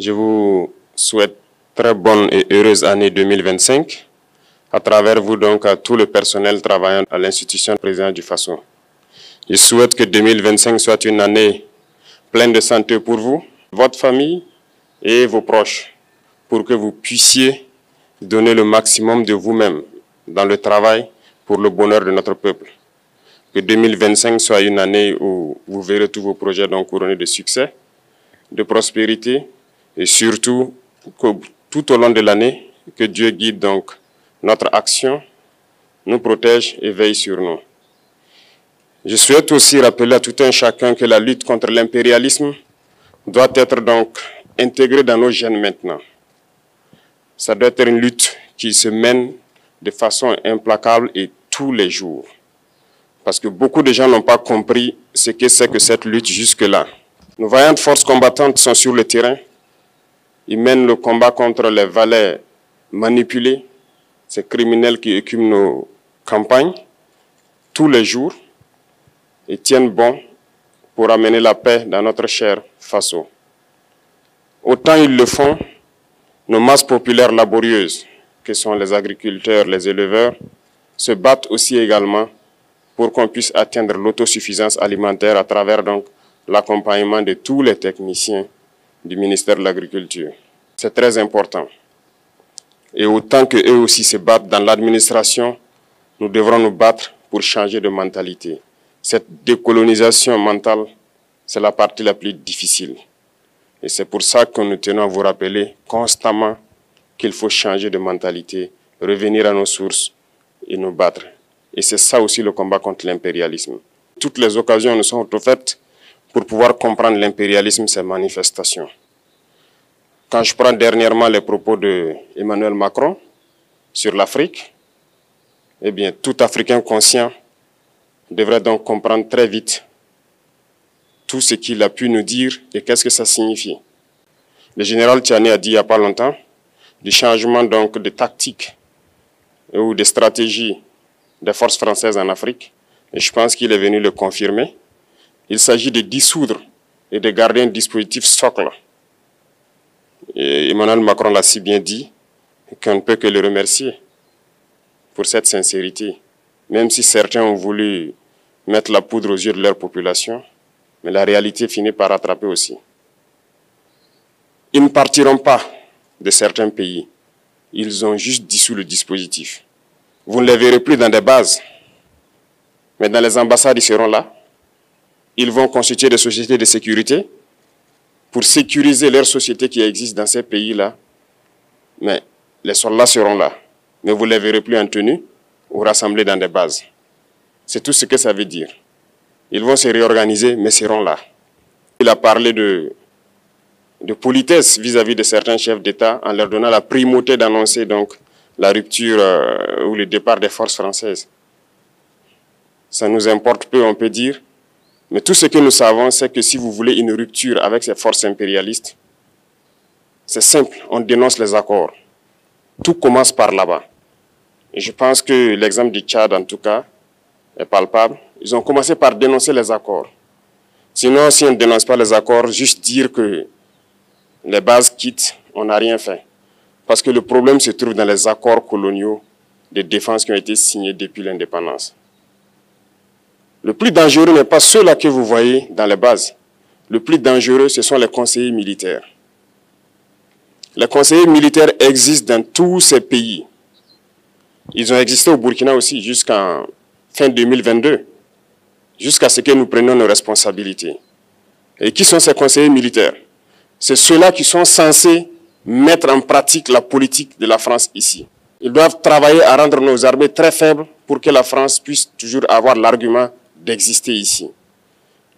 Je vous souhaite très bonne et heureuse année 2025 à travers vous donc à tout le personnel travaillant à l'institution présidente du Faso. Je souhaite que 2025 soit une année pleine de santé pour vous, votre famille et vos proches, pour que vous puissiez donner le maximum de vous-même dans le travail pour le bonheur de notre peuple. Que 2025 soit une année où vous verrez tous vos projets donc couronnés de succès, de prospérité et surtout que tout au long de l'année, que Dieu guide donc notre action, nous protège et veille sur nous. Je souhaite aussi rappeler à tout un chacun que la lutte contre l'impérialisme doit être donc intégrée dans nos gènes maintenant. Ça doit être une lutte qui se mène de façon implacable et tous les jours. Parce que beaucoup de gens n'ont pas compris ce que c'est que cette lutte jusque-là. Nos vaillantes forces combattantes sont sur le terrain. Ils mènent le combat contre les valets manipulés, ces criminels qui écument nos campagnes tous les jours et tiennent bon pour amener la paix dans notre cher Faso. Autant ils le font, nos masses populaires laborieuses, que sont les agriculteurs, les éleveurs, se battent aussi également pour qu'on puisse atteindre l'autosuffisance alimentaire à travers donc l'accompagnement de tous les techniciens du ministère de l'Agriculture. C'est très important. Et autant qu'eux aussi se battent dans l'administration, nous devrons nous battre pour changer de mentalité. Cette décolonisation mentale, c'est la partie la plus difficile. Et c'est pour ça que nous tenons à vous rappeler constamment qu'il faut changer de mentalité, revenir à nos sources et nous battre. Et c'est ça aussi le combat contre l'impérialisme. Toutes les occasions nous sont offertes pour pouvoir comprendre l'impérialisme, ses manifestations. Quand je prends dernièrement les propos d'Emmanuel Macron sur l'Afrique, eh bien, tout Africain conscient devrait donc comprendre très vite tout ce qu'il a pu nous dire et qu'est-ce que ça signifie. Le général Tchiani a dit il n'y a pas longtemps du changement donc de tactique ou de stratégie des forces françaises en Afrique, et je pense qu'il est venu le confirmer. Il s'agit de dissoudre et de garder un dispositif socle. Et Emmanuel Macron l'a si bien dit qu'on ne peut que le remercier pour cette sincérité, même si certains ont voulu mettre la poudre aux yeux de leur population, mais la réalité finit par rattraper aussi. Ils ne partiront pas de certains pays, ils ont juste dissous le dispositif. Vous ne les verrez plus dans des bases, mais dans les ambassades, ils seront là. Ils vont constituer des sociétés de sécurité pour sécuriser leurs sociétés qui existent dans ces pays-là. Mais les soldats seront là, mais vous ne les verrez plus en tenue ou rassemblés dans des bases. C'est tout ce que ça veut dire. Ils vont se réorganiser, mais seront là. Il a parlé de politesse vis-à-vis de certains chefs d'État en leur donnant la primauté d'annoncer donc la rupture ou le départ des forces françaises. Ça nous importe peu, on peut dire, mais tout ce que nous savons, c'est que si vous voulez une rupture avec ces forces impérialistes, c'est simple, on dénonce les accords. Tout commence par là-bas. Et je pense que l'exemple du Tchad, en tout cas, est palpable. Ils ont commencé par dénoncer les accords. Sinon, si on ne dénonce pas les accords, juste dire que les bases quittent, on n'a rien fait. Parce que le problème se trouve dans les accords coloniaux de défense qui ont été signés depuis l'indépendance. Le plus dangereux n'est pas ceux-là que vous voyez dans les bases. Le plus dangereux, ce sont les conseillers militaires. Les conseillers militaires existent dans tous ces pays. Ils ont existé au Burkina aussi jusqu'en fin 2022, jusqu'à ce que nous prenions nos responsabilités. Et qui sont ces conseillers militaires? C'est ceux-là qui sont censés mettre en pratique la politique de la France ici. Ils doivent travailler à rendre nos armées très faibles pour que la France puisse toujours avoir l'argument d'exister ici.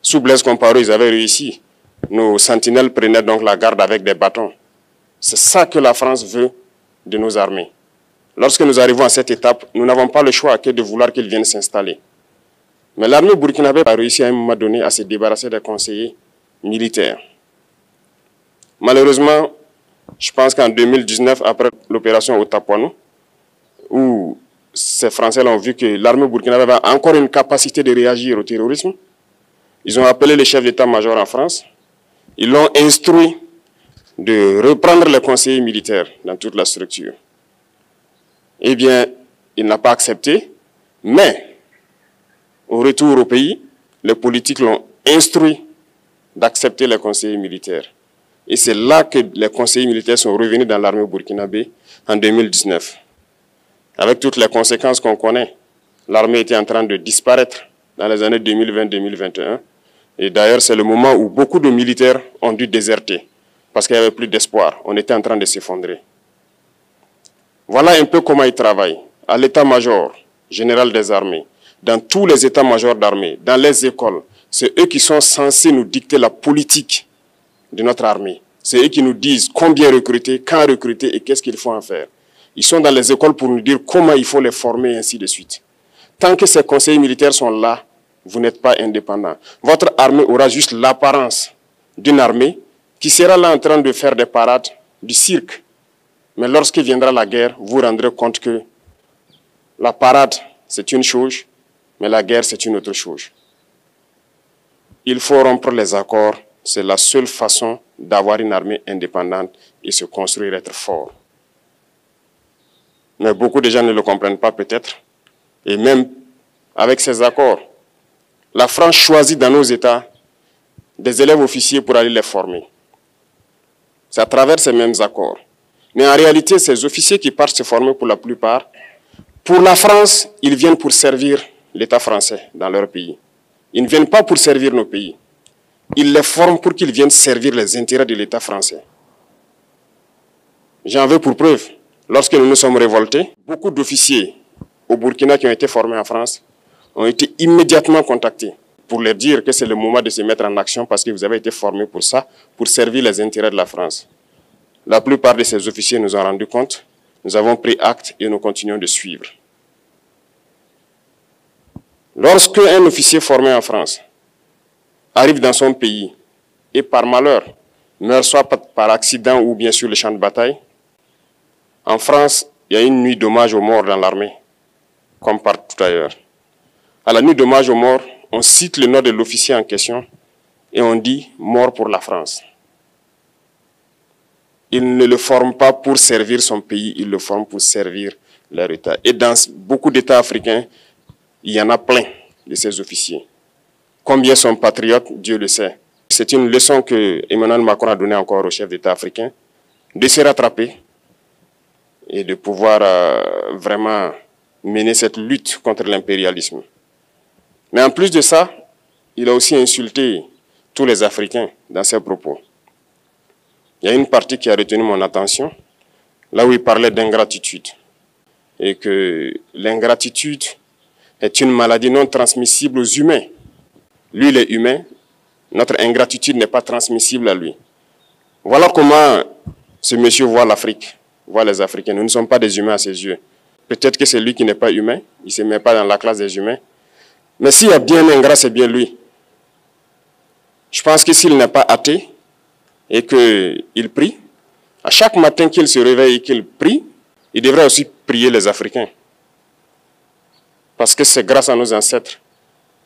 Sous Blaise Compaoré, ils avaient réussi. Nos sentinelles prenaient donc la garde avec des bâtons. C'est ça que la France veut de nos armées. Lorsque nous arrivons à cette étape, nous n'avons pas le choix que de vouloir qu'ils viennent s'installer. Mais l'armée burkinabé a réussi à un moment donné à se débarrasser des conseillers militaires. Malheureusement, je pense qu'en 2019, après l'opération Otapoano, où ces Français ont vu que l'armée burkinabé avait encore une capacité de réagir au terrorisme, ils ont appelé le chef d'état-major en France, ils l'ont instruit de reprendre les conseillers militaires dans toute la structure. Eh bien, il n'a pas accepté, mais au retour au pays, les politiques l'ont instruit d'accepter les conseillers militaires. Et c'est là que les conseillers militaires sont revenus dans l'armée burkinabé en 2019. Avec toutes les conséquences qu'on connaît, l'armée était en train de disparaître dans les années 2020-2021. Et d'ailleurs, c'est le moment où beaucoup de militaires ont dû déserter parce qu'il n'y avait plus d'espoir. On était en train de s'effondrer. Voilà un peu comment ils travaillent. À l'état-major général des armées, dans tous les états-majors d'armée, dans les écoles, c'est eux qui sont censés nous dicter la politique de notre armée. C'est eux qui nous disent combien recruter, quand recruter et qu'est-ce qu'il faut en faire. Ils sont dans les écoles pour nous dire comment il faut les former et ainsi de suite. Tant que ces conseillers militaires sont là, vous n'êtes pas indépendant. Votre armée aura juste l'apparence d'une armée qui sera là en train de faire des parades, du cirque. Mais lorsque viendra la guerre, vous vous rendrez compte que la parade, c'est une chose, mais la guerre, c'est une autre chose. Il faut rompre les accords. C'est la seule façon d'avoir une armée indépendante et se construire, être fort. Mais beaucoup de gens ne le comprennent pas peut-être. Et même avec ces accords, la France choisit dans nos États des élèves officiers pour aller les former. C'est à travers ces mêmes accords. Mais en réalité, ces officiers qui partent se former pour la plupart, pour la France, ils viennent pour servir l'État français dans leur pays. Ils ne viennent pas pour servir nos pays. Ils les forment pour qu'ils viennent servir les intérêts de l'État français. J'en veux pour preuve. Lorsque nous nous sommes révoltés, beaucoup d'officiers au Burkina qui ont été formés en France ont été immédiatement contactés pour leur dire que c'est le moment de se mettre en action parce que vous avez été formés pour ça, pour servir les intérêts de la France. La plupart de ces officiers nous ont rendu compte, nous avons pris acte et nous continuons de suivre. Lorsque un officier formé en France arrive dans son pays et par malheur meurt soit par accident ou bien sur le champ de bataille, en France, il y a une nuit d'hommage aux morts dans l'armée, comme partout ailleurs. À la nuit d'hommage aux morts, on cite le nom de l'officier en question et on dit « mort pour la France ». Il ne le forme pas pour servir son pays, il le forme pour servir leur État. Et dans beaucoup d'États africains, il y en a plein de ces officiers. Combien sont patriotes, Dieu le sait. C'est une leçon que Emmanuel Macron a donnée encore aux chefs d'État africains, de se rattraper et de pouvoir vraiment mener cette lutte contre l'impérialisme. Mais en plus de ça, il a aussi insulté tous les Africains dans ses propos. Il y a une partie qui a retenu mon attention, là où il parlait d'ingratitude. Et que l'ingratitude est une maladie non transmissible aux humains. Lui, il est humain, notre ingratitude n'est pas transmissible à lui. Voilà comment ce monsieur voit l'Afrique, voit les Africains. Nous ne sommes pas des humains à ses yeux. Peut-être que c'est lui qui n'est pas humain, il ne se met pas dans la classe des humains. Mais s'il y a bien un ingrat, c'est bien lui. Je pense que s'il n'est pas athée et qu'il prie, à chaque matin qu'il se réveille et qu'il prie, il devrait aussi prier les Africains. Parce que c'est grâce à nos ancêtres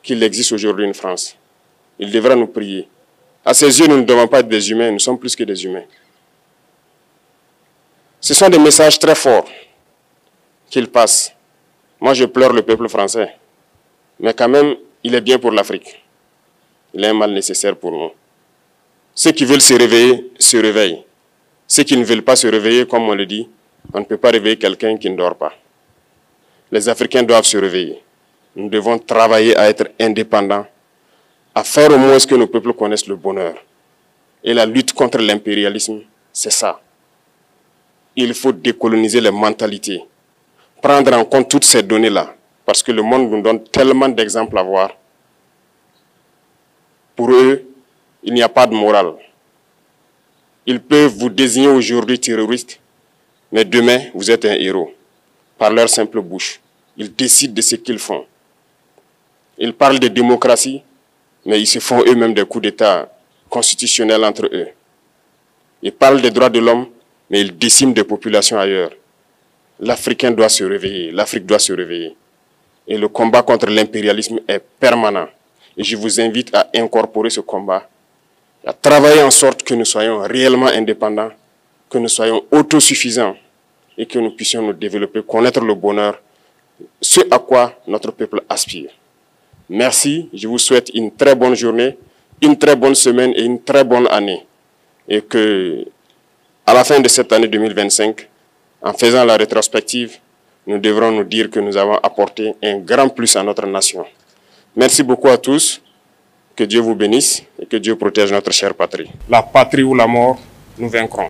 qu'il existe aujourd'hui une France. Il devra nous prier. À ses yeux, nous ne devons pas être des humains, nous sommes plus que des humains. Ce sont des messages très forts qu'il passe. Moi, je pleure le peuple français. Mais quand même, il est bien pour l'Afrique. Il est un mal nécessaire pour nous. Ceux qui veulent se réveiller, se réveillent. Ceux qui ne veulent pas se réveiller, comme on le dit, on ne peut pas réveiller quelqu'un qui ne dort pas. Les Africains doivent se réveiller. Nous devons travailler à être indépendants, à faire au moins ce que nos peuples connaissent le bonheur. Et la lutte contre l'impérialisme, c'est ça. Il faut décoloniser les mentalités, prendre en compte toutes ces données-là, parce que le monde nous donne tellement d'exemples à voir. Pour eux, il n'y a pas de morale. Ils peuvent vous désigner aujourd'hui terroriste, mais demain, vous êtes un héros, par leur simple bouche. Ils décident de ce qu'ils font. Ils parlent de démocratie, mais ils se font eux-mêmes des coups d'État constitutionnels entre eux. Ils parlent des droits de l'homme, mais ils déciment des populations ailleurs. L'Africain doit se réveiller, l'Afrique doit se réveiller. Et le combat contre l'impérialisme est permanent. Et je vous invite à incorporer ce combat à travailler en sorte que nous soyons réellement indépendants, que nous soyons autosuffisants et que nous puissions nous développer, connaître le bonheur, ce à quoi notre peuple aspire. Merci, je vous souhaite une très bonne journée, une très bonne semaine et une très bonne année. Et que, à la fin de cette année 2025, en faisant la rétrospective, nous devrons nous dire que nous avons apporté un grand plus à notre nation. Merci beaucoup à tous, que Dieu vous bénisse et que Dieu protège notre chère patrie. La patrie ou la mort, nous vaincrons.